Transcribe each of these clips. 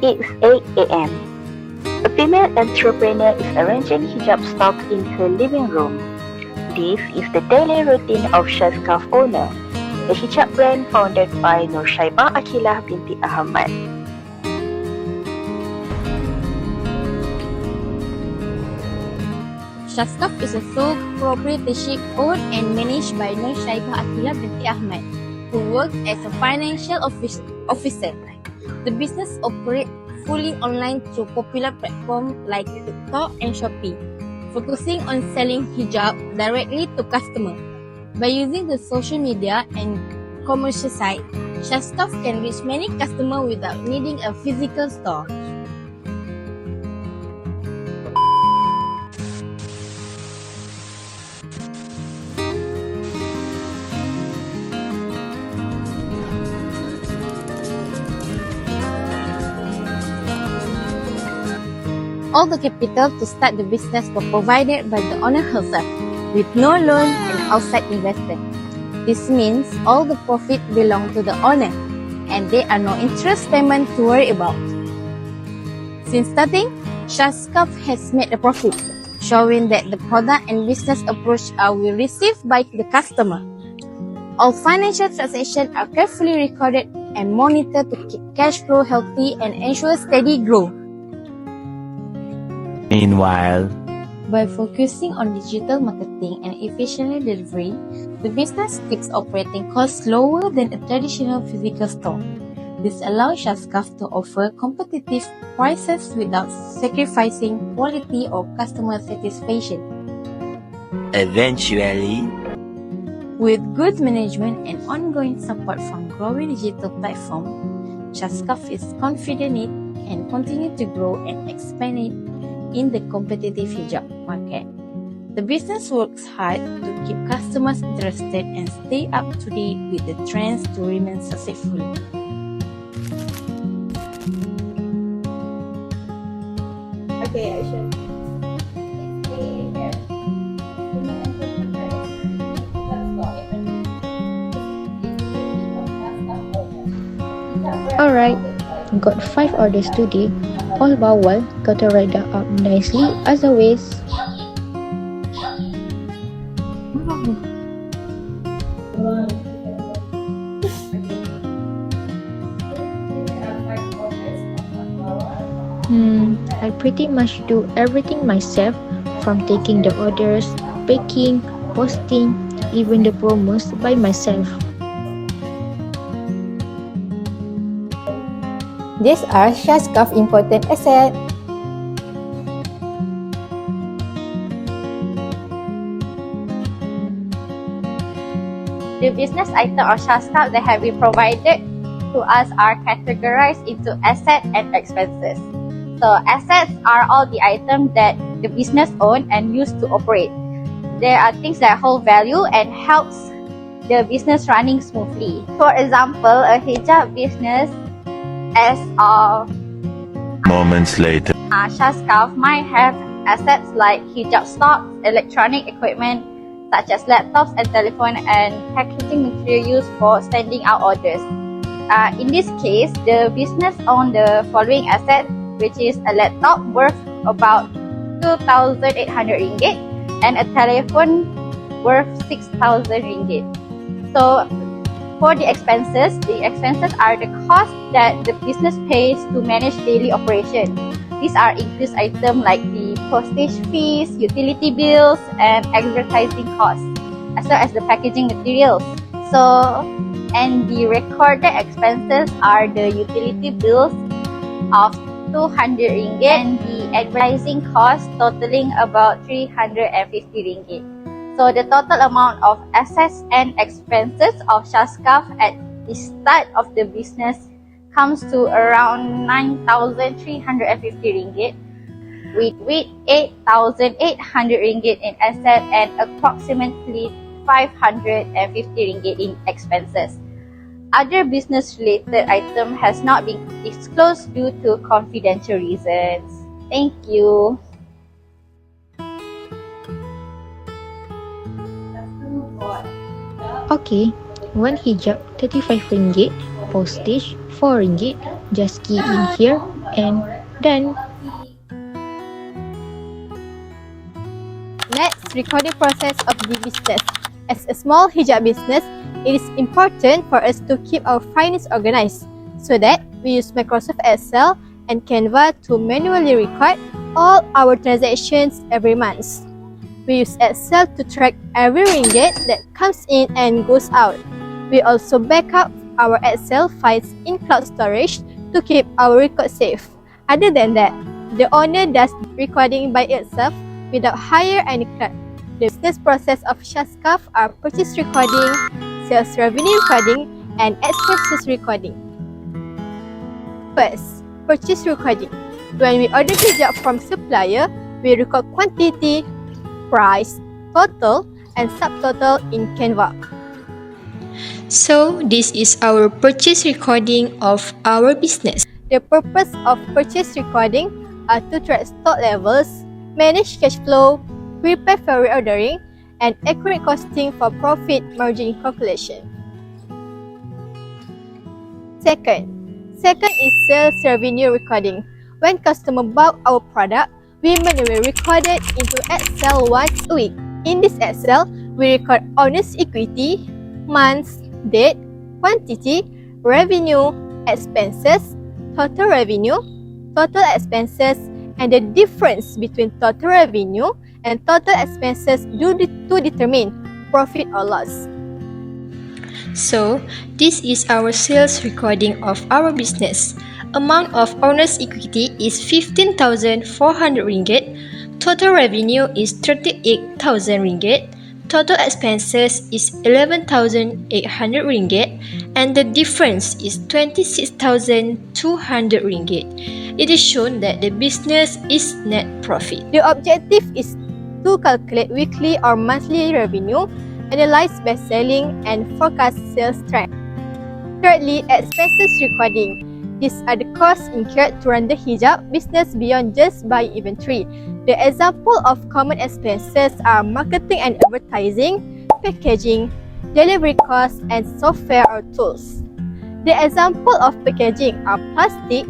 It's 8 a.m. A female entrepreneur is arranging hijab stock in her living room. This is the daily routine of Shazskaff owner, a hijab brand founded by Nur Shaibah Akilah binti Ahmad. Shazskaff is a sole proprietorship owned and managed by Nur Shaibah Akilah binti Ahmad, who works as a financial officer. The business operates fully online through popular platforms like TikTok and Shopee, focusing on selling hijab directly to customers. By using the social media and commercial site, Shazskaff can reach many customers without needing a physical store. All the capital to start the business was provided by the owner herself, with no loan and outside investor. This means all the profit belong to the owner, and there are no interest payment to worry about. Since starting, Shazskaff has made a profit, showing that the product and business approach are well received by the customer. All financial transactions are carefully recorded and monitored to keep cash flow healthy and ensure steady growth. Meanwhile, by focusing on digital marketing and efficient delivery, the business keeps operating costs lower than a traditional physical store. This allows Shazskaff to offer competitive prices without sacrificing quality or customer satisfaction. eventually, With good management and ongoing support from growing digital platform, Shazskaff is confident it can continue to grow and expand it in the competitive hijab market. The business works hard to keep customers interested and stay up to date with the trends to remain successful. Okay, Aisyah. Alright, got 5 orders today. All bawal, got to write that up nicely as always. I pretty much do everything myself, from taking the orders, packing, posting, even the promos by myself. These are Shazskaff important assets. The business items of Shazskaff that have been provided to us are categorized into assets and expenses. So assets are all the items that the business owns and use to operate. There are things that hold value and helps the business running smoothly. For example, a hijab business as of moments later, Shazskaff might have assets like hijab stock, electronic equipment such as laptops and telephone, and packaging material used for sending out orders. In this case, the business owns the following assets, which is a laptop worth about 2,800 ringgit and a telephone worth 6,000 ringgit. So For the expenses are the costs that the business pays to manage daily operation. These are includes items like the postage fees, utility bills, and advertising costs, as well as the packaging materials. And the recorded expenses are the utility bills of 200 ringgit and the advertising costs totaling about 350 ringgit. So the total amount of assets and expenses of Shazskaff at the start of the business comes to around 9,350 ringgit, with 8,800 ringgit in asset and approximately 550 ringgit in expenses. Other business-related item has not been disclosed due to confidential reasons. Thank you. Okay, one hijab 35 ringgit, postage 4 ringgit, just key in here and done. Next, recording process of the business. As a small hijab business, it is important for us to keep our finance organized so that we use Microsoft Excel and Canva to manually record all our transactions every month. We use Excel to track every ringgit that comes in and goes out. We also back up our Excel files in cloud storage to keep our record safe. Other than that, the owner does recording by itself without hire any clerk. The business process of Shazskaff are purchase recording, sales revenue recording, and expenses recording. First, purchase recording. When we order hijab from supplier, we record quantity, price, total, and subtotal in Canva. So, this is our purchase recording of our business. The purpose of purchase recording are to track stock levels, manage cash flow, prepare for reordering, and accurate costing for profit margin calculation. Second is sales revenue recording. When customer buy our product, we manually record it into Excel once a week. In this Excel, we record owner's equity, months, date, quantity, revenue, expenses, total revenue, total expenses, and the difference between total revenue and total expenses to determine profit or loss. So, this is our sales recording of our business. Amount of owner's equity is 15,400 ringgit. Total revenue is 38,000 ringgit. Total expenses is 11,800 ringgit. And the difference is 26,200 ringgit. It is shown that the business is net profit. The objective is to calculate weekly or monthly revenue, analyze best-selling, and forecast sales trend. Thirdly, expenses recording. These are the costs incurred to run the hijab business beyond just buying inventory. The example of common expenses are marketing and advertising, packaging, delivery costs, and software or tools. The example of packaging are plastic,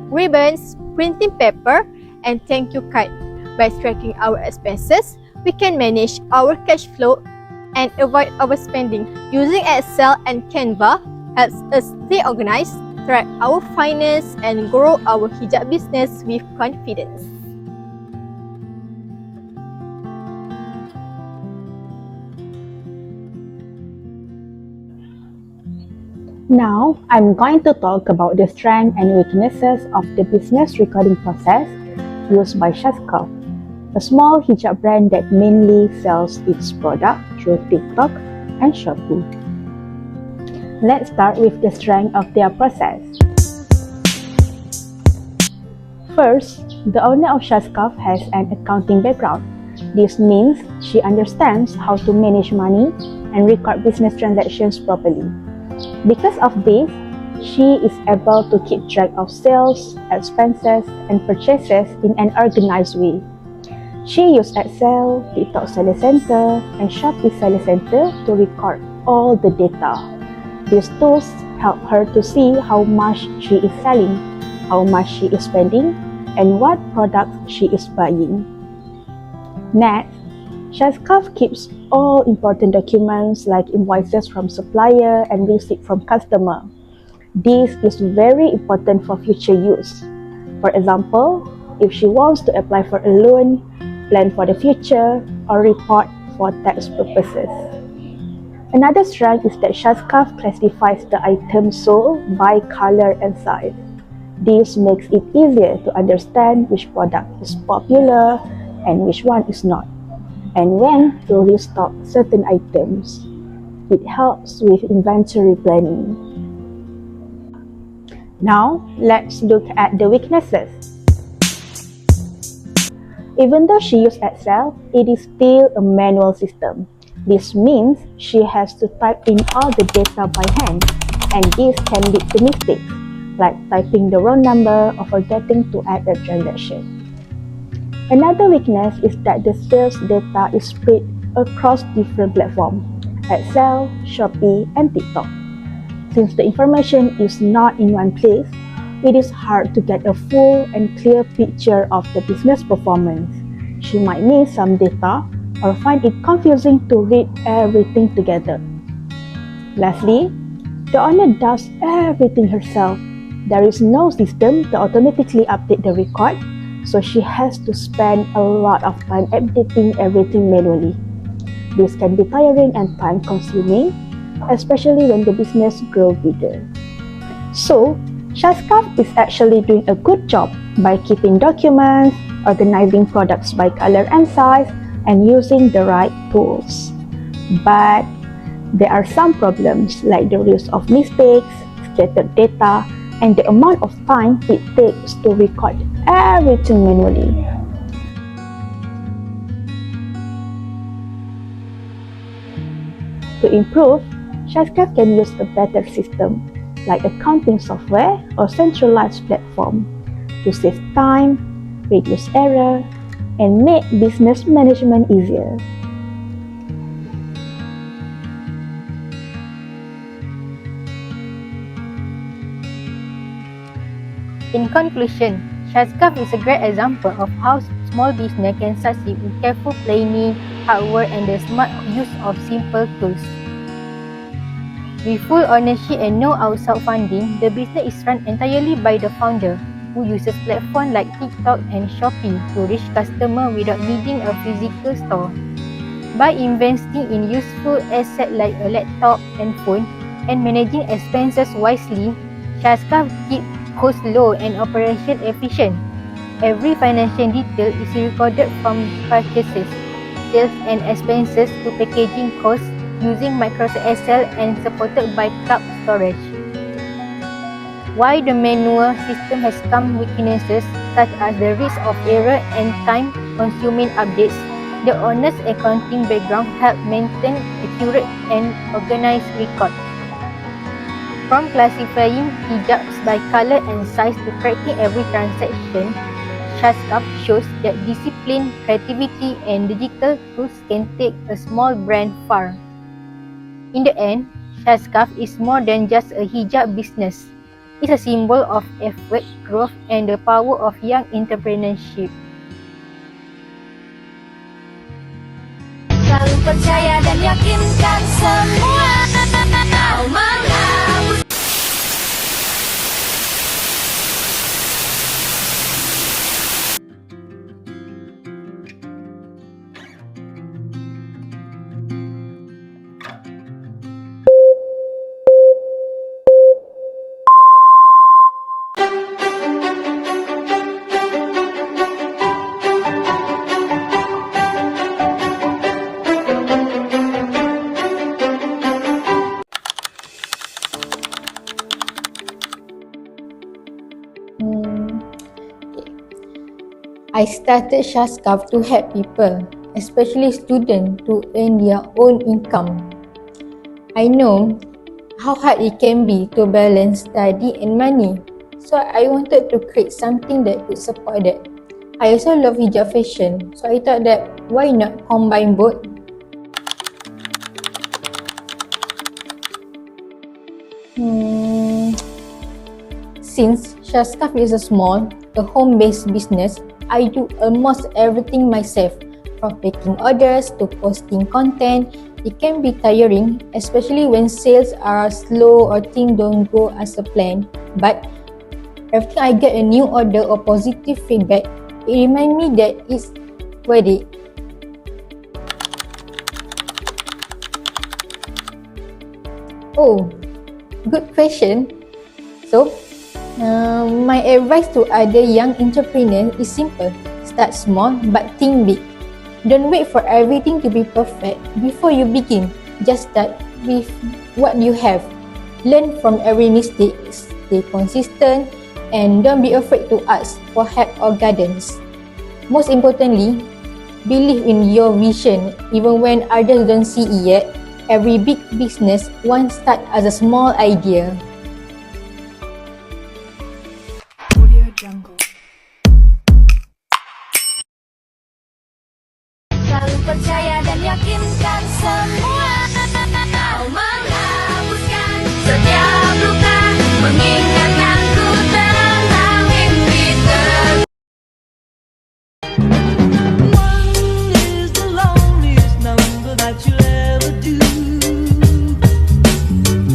ribbons, printing paper, and thank you card. By tracking our expenses, we can manage our cash flow and avoid overspending. Using Excel and Canva helps us stay organized, track our finance, and grow our hijab business with confidence. Now, I'm going to talk about the strengths and weaknesses of the business recording process used by Shazskaff, a small hijab brand that mainly sells its product through TikTok and Shopee. Let's start with the strength of their process. First, the owner of Shazskaff has an accounting background. This means she understands how to manage money and record business transactions properly. Because of this, she is able to keep track of sales, expenses, and purchases in an organized way. She uses Excel, TikTok Seller Center, and Shopee Seller Center to record all the data. These tools help her to see how much she is selling, how much she is spending, and what products she is buying. Next, Shazskaff keeps all important documents like invoices from supplier and receipt from customer. This is very important for future use. For example, if she wants to apply for a loan, plan for the future, or report for tax purposes. Another strength is that Shazskaff classifies the items sold by color and size. This makes it easier to understand which product is popular and which one is not, and when to restock certain items. It helps with inventory planning. Now, let's look at the weaknesses. Even though she uses Excel, it is still a manual system. This means she has to type in all the data by hand, and this can lead to mistakes, like typing the wrong number or forgetting to add a transaction. Another weakness is that the sales data is spread across different platforms, Excel, Shopee, and TikTok. Since the information is not in one place, it is hard to get a full and clear picture of the business performance. She might miss some data or find it confusing to read everything together. Lastly, the owner does everything herself. There is no system to automatically update the record, so she has to spend a lot of time updating everything manually. This can be tiring and time-consuming, especially when the business grows bigger. So, Shazskaff is actually doing a good job by keeping documents, organizing products by color and size, and using the right tools. But there are some problems like the risk of mistakes, scattered data, and the amount of time it takes to record everything manually. To improve, Shazskaff can use a better system like accounting software or centralized platform to save time, reduce error, and make business management easier. In conclusion, Shazskaff is a great example of how small business can succeed with careful planning, hard work, and the smart use of simple tools. With full ownership and no outside funding, the business is run entirely by the founder, who uses platforms like TikTok and Shopee to reach customers without needing a physical store. By investing in useful assets like a laptop and phone and managing expenses wisely, Shazskaff keeps costs low and operation efficient. Every financial detail is recorded from purchases, sales and expenses to packaging costs using Microsoft Excel and supported by cloud storage. While the manual system has some weaknesses such as the risk of error and time-consuming updates, the owner's accounting background helps maintain accurate and organized records. From classifying hijabs by color and size to tracking every transaction, Shazskaff shows that discipline, creativity, and digital tools can take a small brand far. In the end, Shazskaff is more than just a hijab business. It's a symbol of effort, growth, and the power of young entrepreneurship. Selalu percaya dan yakinkan semua kau mampu. I started Shazskaff to help people, especially students, to earn their own income. I know how hard it can be to balance study and money, so I wanted to create something that could support that. I also love hijab fashion, so I thought that why not combine both? Since Shazskaff is a home-based business, I do almost everything myself, From taking orders to posting content, it can be tiring, especially when sales are slow or things don't go as a plan. But every time I get a new order or positive feedback, it reminds me that it's worth it. Oh, good question. So, my advice to other young entrepreneurs is simple. Start small but think big. Don't wait for everything to be perfect before you begin. Just start with what you have. Learn from every mistake, stay consistent, and don't be afraid to ask for help or guidance. Most importantly, believe in your vision even when others don't see it yet. Every big business once starts as a small idea. Selalu percaya dan yakinkan semua. Kau menghapuskan setiap luka, mengingatkanku tentang mimpi ter. One is the loneliest number that you'll ever do.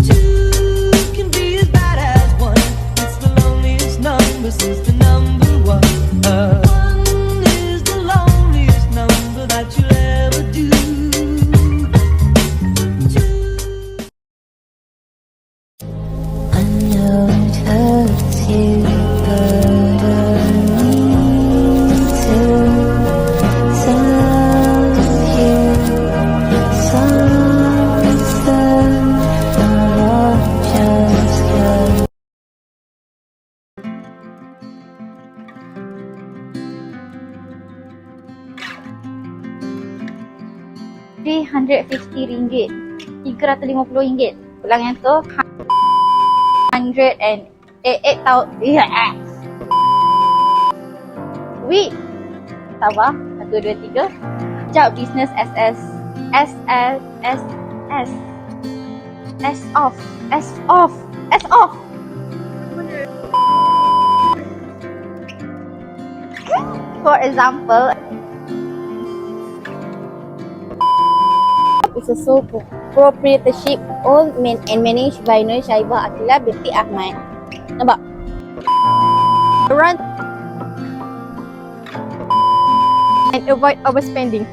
Two can be as bad as one. It's the loneliest number since the number one. One is the loneliest number that you'll ever do. I know it hurts you, but I need to tell you something. Not just good. 350 ringgit, 350 ringgit. Ulangan tu 108,000. Wait, sabar. 1, 2, 3. Sekejap, business SS off. For example, is a sole proprietorship owned and managed by Nur Syaibah Akilah binti Ahmad. Nampak? Run and avoid overspending.